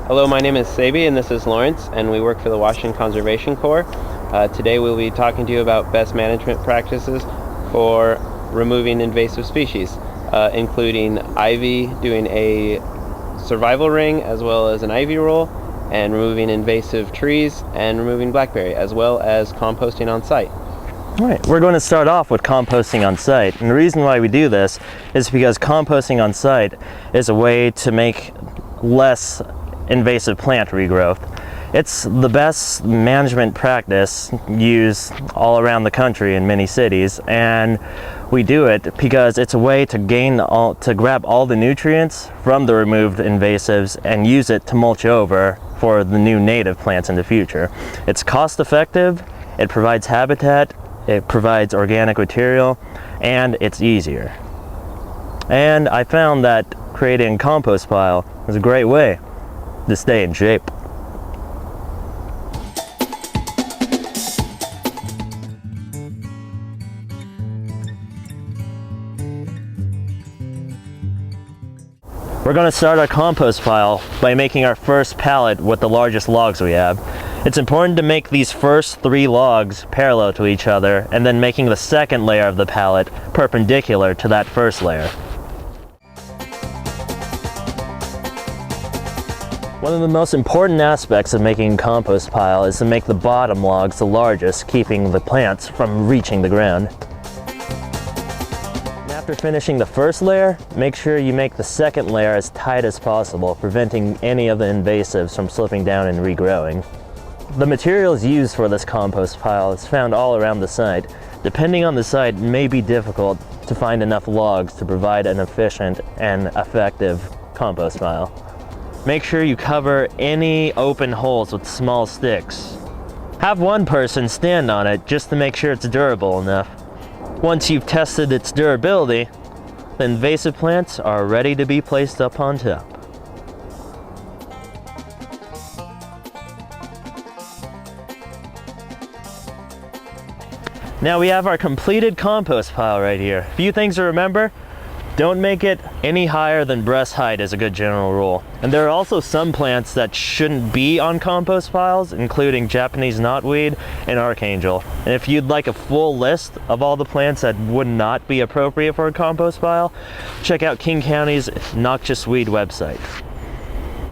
Hello, my name is Sabi and this is Lawrence, and we work for the Washington Conservation Corps. Today we'll be talking to you about best management practices for removing invasive species, including ivy, doing a survival ring as well as an ivy roll, and removing invasive trees and removing blackberry, as well as composting on site. All right, we're going to start off with composting on site. And the reason why we do this is because composting on site is a way to make less invasive plant regrowth. It's the best management practice used all around the country in many cities, and we do it because it's a way to grab all the nutrients from the removed invasives and use it to mulch over for the new native plants in the future. It's cost effective, it provides habitat, it provides organic material, and it's easier. And I found that creating a compost pile is a great way to stay in shape. We're going to start our compost pile by making our first pallet with the largest logs we have. It's important to make these first 3 logs parallel to each other, and then making the second layer of the pallet perpendicular to that first layer. One of the most important aspects of making a compost pile is to make the bottom logs the largest, keeping the plants from reaching the ground. And after finishing the first layer, make sure you make the second layer as tight as possible, preventing any of the invasives from slipping down and regrowing. The materials used for this compost pile is found all around the site. Depending on the site, it may be difficult to find enough logs to provide an efficient and effective compost pile. Make sure you cover any open holes with small sticks. Have one person stand on it just to make sure it's durable enough. Once you've tested its durability, the invasive plants are ready to be placed up on top. Now we have our completed compost pile right here. A few things to remember: don't make it any higher than breast height is a good general rule. And there are also some plants that shouldn't be on compost piles, including Japanese knotweed and archangel. And if you'd like a full list of all the plants that would not be appropriate for a compost pile, check out King County's Noxious Weed website.